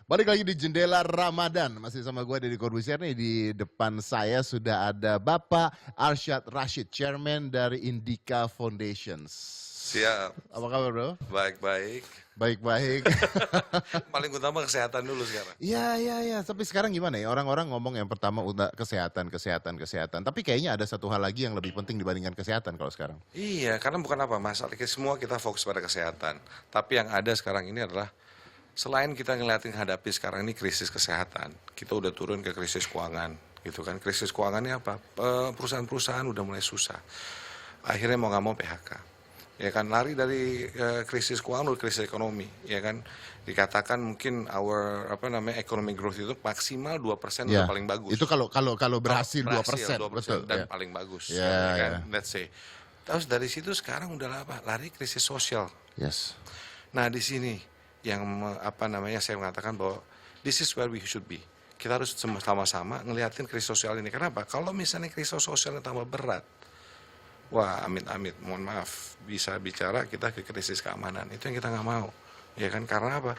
Balik lagi di Jendela Ramadan, masih sama gue Deddy Corbuzier nih, di depan saya sudah ada Bapak Arsyad Rashid, Chairman dari Indika Foundations. Siap, Apa kabar bro? baik-baik. Baik-baik. Paling utama kesehatan dulu sekarang. Iya, iya, iya. Tapi sekarang gimana ya? Orang-orang ngomong yang pertama udah kesehatan, kesehatan, kesehatan. Tapi kayaknya ada satu hal lagi yang lebih penting dibandingkan kesehatan kalau sekarang. Iya, karena bukan apa masalah semua kita fokus pada kesehatan. Tapi yang ada sekarang ini adalah selain kita ngeliatin hadapi sekarang ini krisis kesehatan, kita udah turun ke krisis keuangan, gitu kan? Krisis keuangannya apa? Perusahaan-perusahaan udah mulai susah. Akhirnya mau nggak mau PHK. Ya kan, lari dari krisis keuangan ke krisis ekonomi, ya kan. Dikatakan mungkin economic growth itu maksimal 2% udah Ya, paling bagus. itu kalau berhasil 2%, 2% betul. dan Ya, paling bagus, ya, ya kan, ya. let's say. Terus dari situ sekarang udah apa? Lari krisis sosial. Yes. Nah di sini yang saya mengatakan bahwa this is where we should be. Kita harus sama-sama ngeliatin krisis sosial ini. Kenapa? Kalau misalnya krisis sosialnya tambah berat, wah amit-amit, mohon maaf, bisa bicara kita ke krisis keamanan. Itu yang kita nggak mau, ya kan? Karena apa?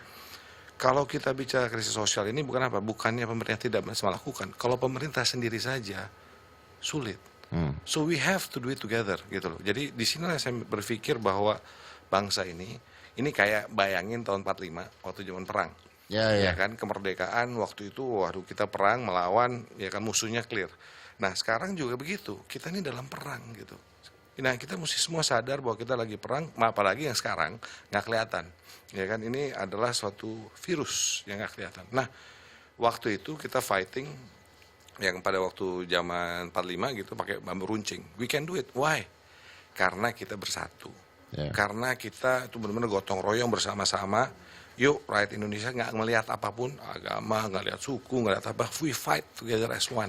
Kalau kita bicara krisis sosial ini bukan apa? Bukannya pemerintah tidak bisa melakukan. Kalau pemerintah sendiri saja sulit. So we have to do it together gitu loh. Jadi di sini saya berpikir bahwa bangsa ini kayak bayangin tahun 45 waktu zaman perang. Ya, Ya ya. kan, kemerdekaan waktu itu waduh kita perang melawan, ya kan, musuhnya clear. Nah, sekarang juga begitu. Kita ini dalam perang gitu. Nah, kita mesti semua sadar bahwa kita lagi perang, apalagi yang sekarang nggak kelihatan. Ya kan, ini adalah suatu virus yang nggak kelihatan. Nah, waktu itu kita fighting yang pada waktu zaman 45 gitu pakai bambu runcing. We can do it. Why? Karena kita bersatu. Ya. Karena kita itu benar-benar gotong royong bersama-sama. Yuk, rakyat Indonesia nggak melihat apapun, agama, nggak lihat suku, nggak lihat apa. We fight together as one.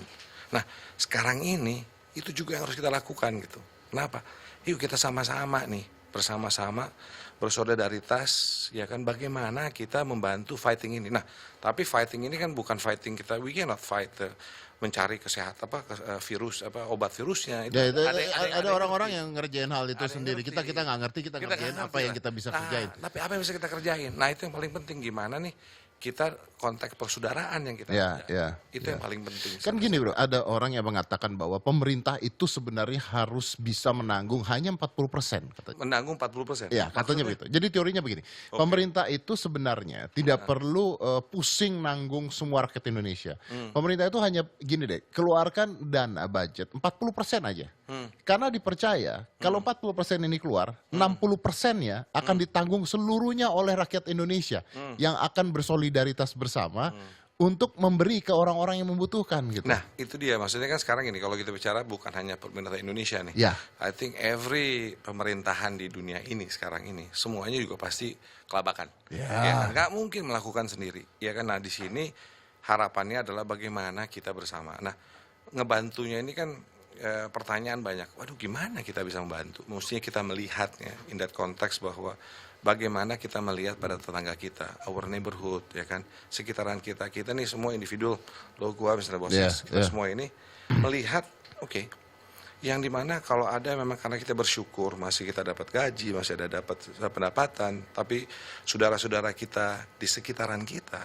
Nah, sekarang ini itu juga yang harus kita lakukan gitu. Kenapa? Yuk kita sama-sama nih, bersama-sama bersolidaritas, ya kan, bagaimana kita membantu fighting ini. Nah, tapi fighting ini kan bukan fighting kita, we cannot fight mencari kesehatan virus obat virusnya itu Ya, itu, ada yang orang-orang ngerti. yang ngerjain hal itu Ada yang sendiri. Kita ngerti. nggak ngerti, kita Kita ngerjain nggak apa ngerti yang lah. kita bisa Nah, kerjain. tapi apa yang bisa kita kerjain? Nah, itu yang paling penting, gimana nih kita konteks persaudaraan yang kita Ya, kerja. ya, Itu ya. yang paling penting. Kan gini bro, ada orang yang mengatakan bahwa pemerintah itu sebenarnya harus bisa menanggung hanya 40% katanya. Menanggung 40%. Ya, katanya Maksudnya? begitu. Jadi teorinya begini, pemerintah itu sebenarnya tidak perlu pusing nanggung semua rakyat Indonesia. Pemerintah itu hanya gini deh, keluarkan dana budget 40% aja. Karena dipercaya kalau 40% ini keluar, 60%-nya akan ditanggung seluruhnya oleh rakyat Indonesia yang akan bersolidaritas bersama untuk memberi ke orang-orang yang membutuhkan gitu. Nah, itu dia. Maksudnya kan sekarang ini kalau kita bicara bukan hanya pemerintah Indonesia nih. Ya. I think every pemerintahan di dunia ini sekarang ini semuanya juga pasti kelabakan. Ya. Ya kan? Nggak mungkin melakukan sendiri. Ya kan. Nah, di sini harapannya adalah bagaimana kita bersama. Nah, ngebantunya ini kan pertanyaan banyak. Waduh, gimana kita bisa membantu? Mestinya kita melihatnya in that konteks bahwa bagaimana kita melihat pada tetangga kita, our neighborhood, ya kan, sekitaran kita. Kita nih semua individu, lo gua misalnya bosnya, Yeah, kita yeah. semua ini melihat, oke, yang dimana kalau ada memang karena kita bersyukur masih kita dapat gaji, masih ada dapat pendapatan, tapi saudara-saudara kita di sekitaran kita,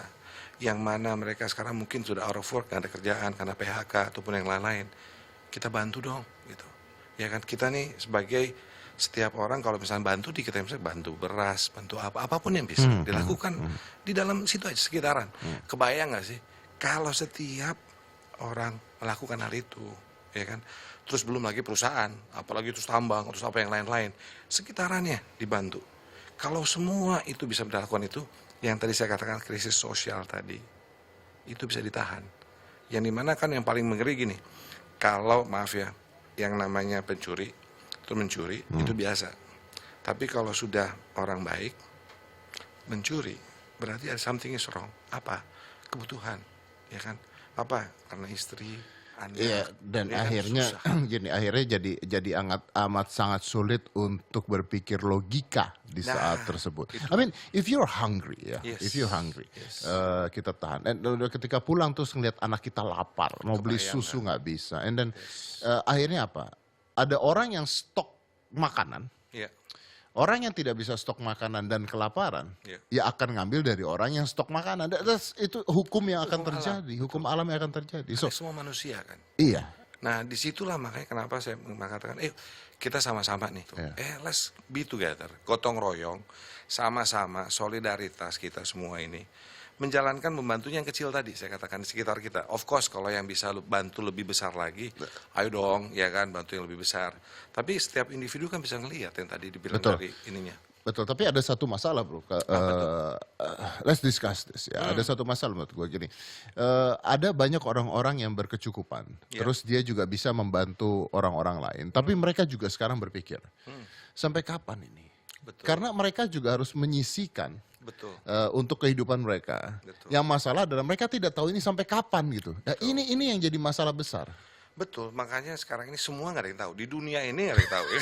yang mana mereka sekarang mungkin sudah out of work, nggak ada kerjaan karena PHK ataupun yang lain-lain, kita bantu dong, gitu. Ya kan, kita nih sebagai setiap orang kalau misalnya bantu kita misalnya bantu beras, bantu apapun yang bisa dilakukan di dalam situ aja sekitaran. Kebayang nggak sih kalau setiap orang melakukan hal itu, ya kan? Terus belum lagi perusahaan, apalagi terus tambang, terus apa yang lain-lain, sekitarannya dibantu. Kalau semua itu bisa dilakukan itu, yang tadi saya katakan krisis sosial tadi, itu bisa ditahan. Yang dimana kan yang paling mengeri gini, kalau maaf ya, yang namanya pencuri, itu mencuri, itu biasa. Tapi kalau sudah orang baik, mencuri, berarti ada something is wrong. Apa? Kebutuhan, ya kan? Apa? Karena istri, anak. Iya, dan ya kan? akhirnya Susah. gini, akhirnya jadi amat sangat sulit untuk berpikir logika di saat Nah, tersebut. itu. I mean, if you're hungry ya, Yes. if you're hungry, Yes. kita tahan. Dan udah ketika pulang terus ngeliat anak kita lapar, mau beli Kebayang susu kan? nggak bisa. And then akhirnya apa? Ada orang yang stok makanan, Iya. Orang yang tidak bisa stok makanan dan kelaparan, Iya. ya akan ngambil dari orang yang stok makanan. Itu hukum yang akan Hukum alam, terjadi, hukum betul. alam yang akan terjadi. So, Karena semua manusia kan. iya, Nah, disitulah makanya kenapa saya mengatakan, kita sama-sama nih. Iya. Let's be together. Gotong royong, sama-sama solidaritas kita semua ini. Menjalankan membantunya yang kecil tadi, saya katakan di sekitar kita. Of course, kalau yang bisa bantu lebih besar lagi, ayo dong, ya kan, bantu yang lebih besar. Tapi setiap individu kan bisa ngelihat yang tadi dibilang Betul. dari ininya. betul. Tapi ada satu masalah, bro. Let's discuss this. Ya, ada satu masalah menurut gue gini. Ada banyak orang-orang yang berkecukupan, Iya. terus dia juga bisa membantu orang-orang lain. Tapi mereka juga sekarang berpikir, sampai kapan ini? Betul. Karena mereka juga harus menyisikan Betul. untuk kehidupan mereka. Betul. Yang masalah adalah mereka tidak tahu ini sampai kapan gitu. Nah, ini yang jadi masalah besar. Betul, makanya sekarang ini semua nggak ada yang tahu. Di dunia ini nggak ada yang tahu. Ya.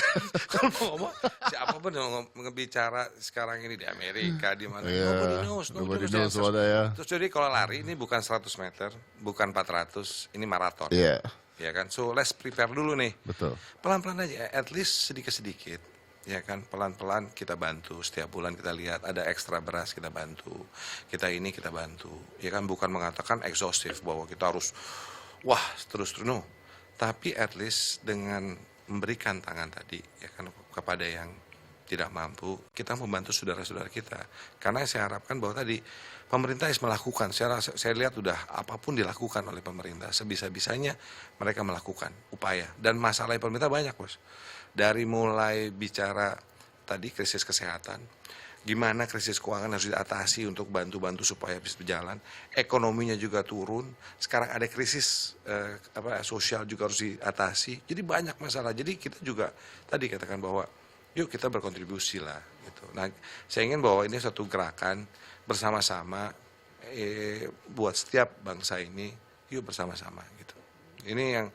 Kalau mau ngomong, siapapun yang ngebicara sekarang ini di Amerika, di mana, nobody knows. Nobody the knows answers. what ya. Terus jadi kalau lari ini bukan 100 meter, bukan 400, ini maraton. Iya, Ya kan, so let's prepare dulu nih. betul. Pelan-pelan aja, at least sedikit-sedikit. Ya kan, pelan-pelan kita bantu. Setiap bulan kita lihat ada ekstra beras, kita bantu. Kita ini kita bantu. Ya kan, bukan mengatakan exhaustive bahwa kita harus wah terus-terus, no. Tapi at least dengan memberikan tangan tadi ya kan kepada yang tidak mampu, kita membantu saudara-saudara kita. Karena saya harapkan bahwa tadi pemerintah harus melakukan. Saya lihat udah apapun dilakukan oleh pemerintah, sebisa-bisanya mereka melakukan upaya. Dan masalah pemerintah banyak, bos. Dari mulai bicara tadi krisis kesehatan, gimana krisis keuangan harus diatasi untuk bantu-bantu supaya bisa berjalan, ekonominya juga turun, sekarang ada krisis sosial juga harus diatasi, jadi banyak masalah. Jadi kita juga tadi katakan bahwa yuk kita berkontribusi lah gitu. Nah, saya ingin bahwa ini satu gerakan bersama-sama buat setiap bangsa ini, yuk bersama-sama gitu. Ini yang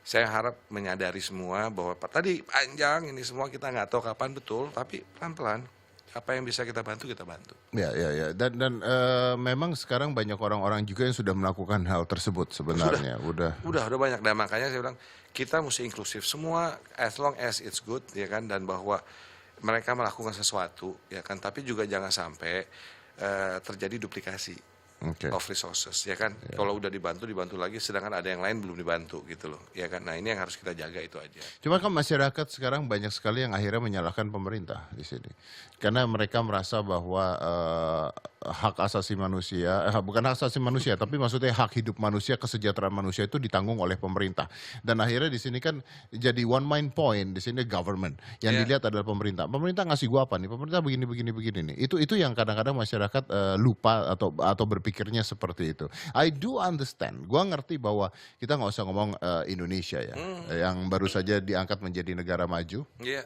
saya harap menyadari semua bahwa tadi panjang ini semua kita nggak tahu kapan betul, tapi pelan-pelan apa yang bisa kita bantu kita bantu. Ya, ya, ya. Dan memang sekarang banyak orang-orang juga yang sudah melakukan hal tersebut sebenarnya. Udah. Udah banyak, dan makanya saya bilang kita mesti inklusif semua as long as it's good ya kan, dan bahwa mereka melakukan sesuatu ya kan, tapi juga jangan sampai terjadi duplikasi Oke. of resources ya kan. Kalau udah dibantu lagi, sedangkan ada yang lain belum dibantu gitu loh ya kan. Nah, ini yang harus kita jaga itu aja. Cuma kan masyarakat sekarang banyak sekali yang akhirnya menyalahkan pemerintah di sini. Karena mereka merasa bahwa hak asasi manusia, bukan hak asasi manusia, tapi maksudnya hak hidup manusia, kesejahteraan manusia itu ditanggung oleh pemerintah. Dan akhirnya di sini kan jadi one main point, di sini government. Yang Yeah. dilihat adalah pemerintah. Pemerintah ngasih gua apa nih? Pemerintah begini nih. Itu yang kadang-kadang masyarakat lupa atau berpikirnya seperti itu. I do understand. Gua ngerti bahwa kita nggak usah ngomong Indonesia ya, yang baru saja diangkat menjadi negara maju. Iya.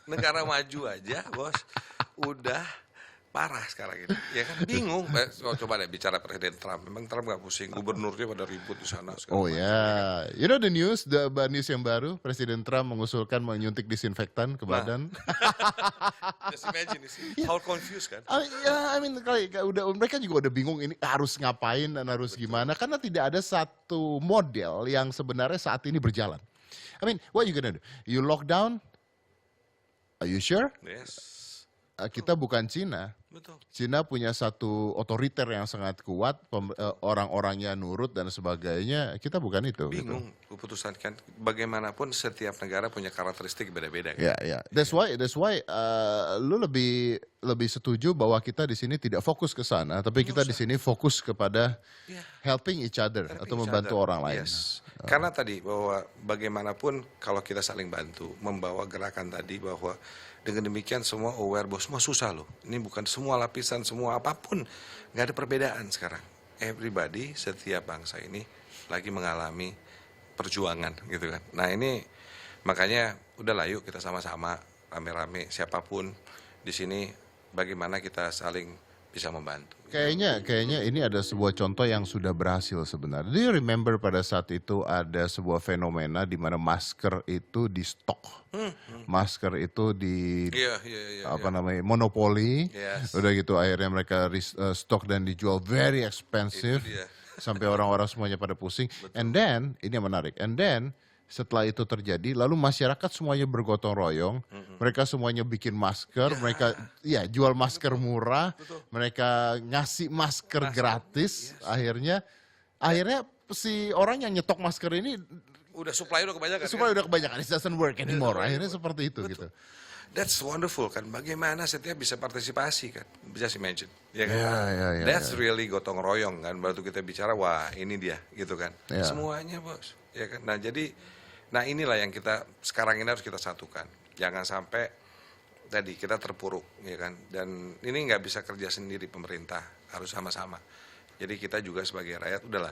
Negara maju aja, bos, udah parah sekarang ini. Ya kan, bingung. Coba deh bicara Presiden Trump. Memang Trump nggak pusing, gubernurnya pada ribut di sana. Oh ya, you know the news yang baru, Presiden Trump mengusulkan menyuntik disinfektan ke badan. Just imagine, how confused kan? I mean, mereka juga udah bingung ini harus ngapain dan harus gimana, karena tidak ada satu model yang sebenarnya saat ini berjalan. I mean, what you gonna do? You lock down? Are you sure? Yes, Kita bukan Cina. betul. Cina punya satu otoriter yang sangat kuat, orang-orangnya nurut dan sebagainya. Kita bukan itu. Gitu. Bingung keputusan kan. Bagaimanapun setiap negara punya karakteristik beda-beda kan. Ya, ya. That's why lu lebih setuju bahwa kita di sini tidak fokus ke sana, tapi kita di sini fokus kepada Yeah. helping each other Helping atau each membantu other. orang lain. Yes. Karena tadi bahwa bagaimanapun kalau kita saling bantu, membawa gerakan tadi bahwa dengan demikian semua aware bahwa semua susah loh. Ini bukan semua lapisan, semua apapun. Nggak ada perbedaan sekarang. Everybody, setiap bangsa ini lagi mengalami perjuangan gitu kan. Nah ini makanya udahlah yuk kita sama-sama rame-rame siapapun di sini bagaimana kita saling bisa membantu. Kayaknya ini ada sebuah contoh yang sudah berhasil sebenarnya. Do you remember pada saat itu ada sebuah fenomena di mana masker itu di stok. Masker itu di Iya. namanya monopoli. Yes. Udah gitu akhirnya mereka stok dan dijual very expensive. Itu dia. Sampai orang-orang semuanya pada pusing. And then ini yang menarik. And then Setelah itu terjadi, lalu masyarakat semuanya bergotong royong, mereka semuanya bikin masker, mereka ya jual masker murah, mereka ngasih masker gratis, akhirnya si orang yang nyetok masker ini Udah supply udah kebanyakan. supaya Kan? udah kebanyakan, it doesn't work anymore, akhirnya seperti itu gitu. That's wonderful kan. Bagaimana setiap bisa partisipasi kan. Just imagine. Ya kan? Ya. That's really gotong royong kan. Baru kita bicara wah ini dia gitu kan. Ya. Semuanya bos. Ya kan. Nah inilah yang kita sekarang ini harus kita satukan. Jangan sampai tadi kita terpuruk ya kan. Dan ini nggak bisa kerja sendiri pemerintah. Harus sama-sama. Jadi kita juga sebagai rakyat udahlah.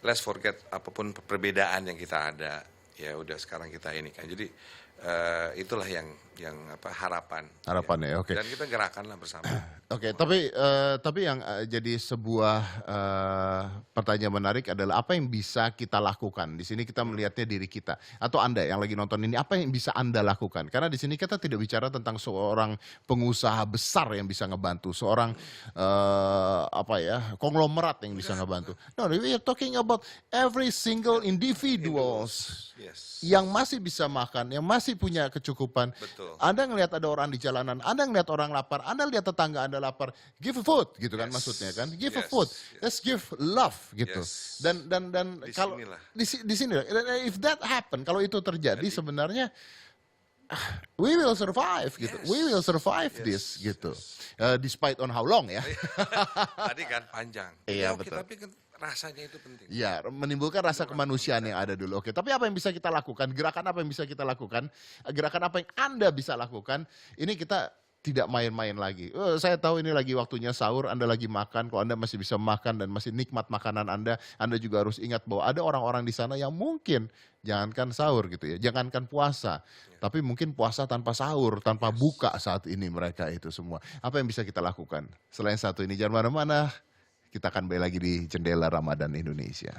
Let's forget apapun perbedaan yang kita ada. Ya udah sekarang kita ini kan. Jadi itulah yang harapan. Harapannya, oke. Dan kita gerakanlah bersama. Oke, tapi yang jadi sebuah pertanyaan menarik adalah apa yang bisa kita lakukan? Di sini kita melihatnya diri kita atau Anda yang lagi nonton ini, apa yang bisa Anda lakukan? Karena di sini kita tidak bicara tentang seorang pengusaha besar yang bisa ngebantu, seorang konglomerat yang bisa ngebantu. No, we are talking about every single individuals Yes. yang masih bisa makan, yang masih punya kecukupan. Betul. Anda ngelihat ada orang di jalanan, Anda ngelihat orang lapar, Anda lihat tetangga Anda lapar, give food gitu kan maksudnya kan, give a food, let's give love gitu. Yes. Dan Di kalau sinilah. di sini, if that happen, kalau itu terjadi sebenarnya we will survive gitu, we will survive this gitu, despite on how long ya. Tadi kan panjang. Iya, Oke, betul. tapi kan rasanya itu penting. Ya, menimbulkan rasa kemanusiaan yang ada dulu. Oke, tapi apa yang bisa kita lakukan? Gerakan apa yang bisa kita lakukan? Gerakan apa yang Anda bisa lakukan? Ini kita tidak main-main lagi. Saya tahu ini lagi waktunya sahur, Anda lagi makan. Kalau Anda masih bisa makan dan masih nikmat makanan Anda juga harus ingat bahwa ada orang-orang di sana yang mungkin jangankan sahur gitu ya, jangankan puasa, tapi mungkin puasa tanpa sahur, tanpa buka saat ini mereka itu semua. Apa yang bisa kita lakukan? Selain satu ini, jangan mana-mana. Kita akan balik lagi di Jendela Ramadan Indonesia.